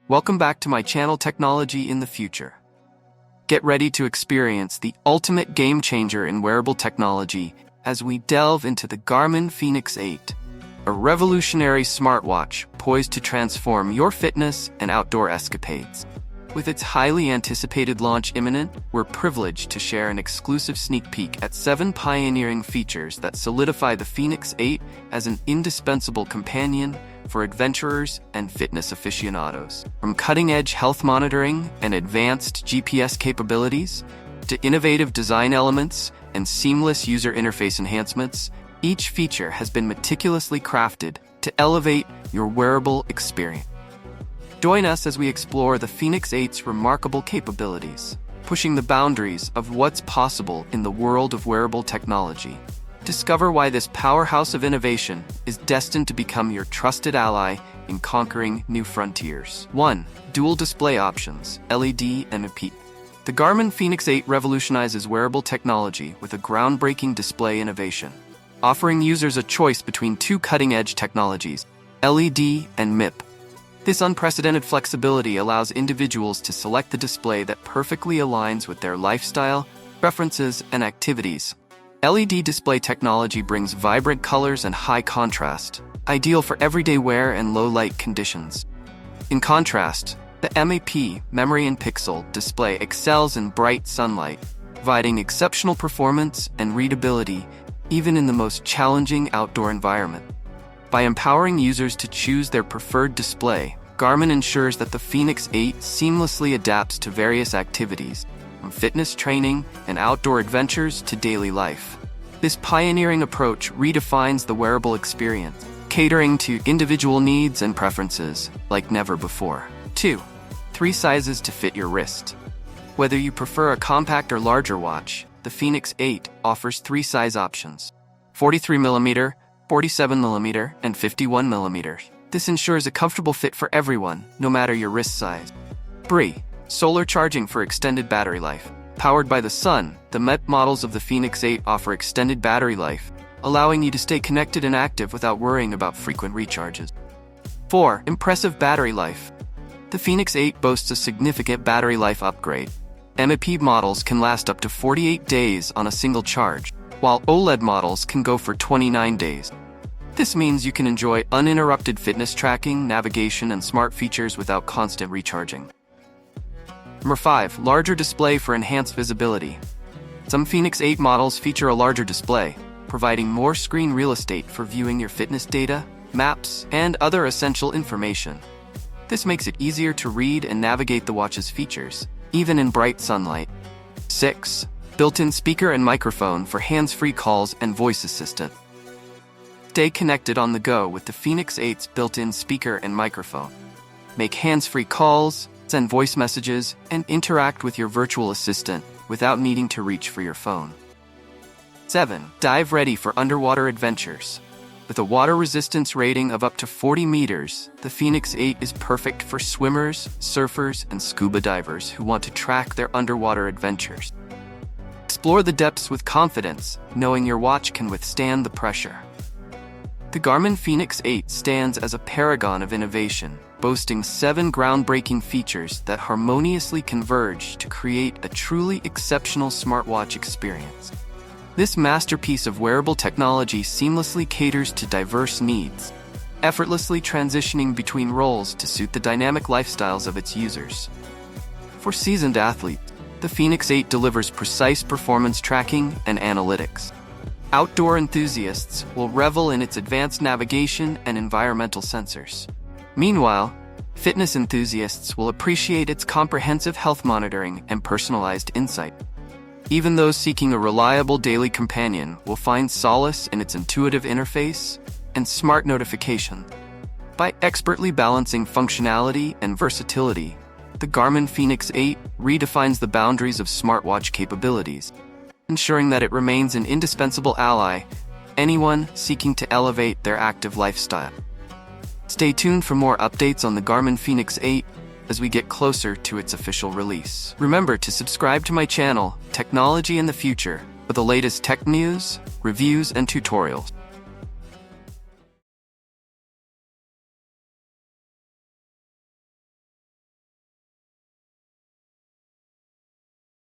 Welcome back to my channel, Technology in the Future. Get ready to experience the ultimate game changer in wearable technology as we delve into the Garmin Fenix 8, a revolutionary smartwatch poised to transform your fitness and outdoor escapades. With its highly anticipated launch imminent, we're privileged to share an exclusive sneak peek at 7 pioneering features that solidify the Fenix 8 as an indispensable companion for adventurers and fitness aficionados. From cutting-edge health monitoring and advanced GPS capabilities to innovative design elements and seamless user interface enhancements, each feature has been meticulously crafted to elevate your wearable experience. Join us as we explore the Fenix 8's remarkable capabilities, pushing the boundaries of what's possible in the world of wearable technology. Discover why this powerhouse of innovation is destined to become your trusted ally in conquering new frontiers. 1. Dual display options, LED and IP. The Garmin Fenix 8 revolutionizes wearable technology with a groundbreaking display innovation, offering users a choice between 2 cutting-edge technologies, LED and MIP. This unprecedented flexibility allows individuals to select the display that perfectly aligns with their lifestyle, preferences, and activities. LED display technology brings vibrant colors and high contrast, ideal for everyday wear and low-light conditions. In contrast, the MAP, Memory and Pixel, display excels in bright sunlight, providing exceptional performance and readability even in the most challenging outdoor environment. By empowering users to choose their preferred display, Garmin ensures that the Fenix 8 seamlessly adapts to various activities, from fitness training and outdoor adventures to daily life. This pioneering approach redefines the wearable experience, catering to individual needs and preferences like never before. 2. 3 sizes to fit your wrist. Whether you prefer a compact or larger watch, the Fenix 8 offers 3 size options: 43mm, 47mm, and 51mm. This ensures a comfortable fit for everyone, no matter your wrist size. 3. Solar charging for extended battery life. Powered by the sun, the MEP models of the Fenix 8 offer extended battery life, allowing you to stay connected and active without worrying about frequent recharges. 4. Impressive battery life. The Fenix 8 boasts a significant battery life upgrade. MEP models can last up to 48 days on a single charge, while OLED models can go for 29 days. This means you can enjoy uninterrupted fitness tracking, navigation, and smart features without constant recharging. Number 5. Larger display for enhanced visibility. Some Fenix 8 models feature a larger display, providing more screen real estate for viewing your fitness data, maps, and other essential information. This makes it easier to read and navigate the watch's features, even in bright sunlight. 6. Built-in speaker and microphone for hands-free calls and voice assistant. Stay connected on the go with the Fenix 8's built-in speaker and microphone. Make hands-free calls, send voice messages, and interact with your virtual assistant without needing to reach for your phone. 7. Dive ready for underwater adventures. With a water resistance rating of up to 40 meters, the Fenix 8 is perfect for swimmers, surfers, and scuba divers who want to track their underwater adventures. Explore the depths with confidence, knowing your watch can withstand the pressure. The Garmin Fenix 8 stands as a paragon of innovation, boasting 7 groundbreaking features that harmoniously converge to create a truly exceptional smartwatch experience. This masterpiece of wearable technology seamlessly caters to diverse needs, effortlessly transitioning between roles to suit the dynamic lifestyles of its users. For seasoned athletes, the Fenix 8 delivers precise performance tracking and analytics. Outdoor enthusiasts will revel in its advanced navigation and environmental sensors. Meanwhile, fitness enthusiasts will appreciate its comprehensive health monitoring and personalized insight. Even those seeking a reliable daily companion will find solace in its intuitive interface and smart notification. By expertly balancing functionality and versatility, the Garmin Fenix 8 redefines the boundaries of smartwatch capabilities, ensuring that it remains an indispensable ally for anyone seeking to elevate their active lifestyle. Stay tuned for more updates on the Garmin Fenix 8 as we get closer to its official release. Remember to subscribe to my channel, Technology in the Future, for the latest tech news, reviews, and tutorials.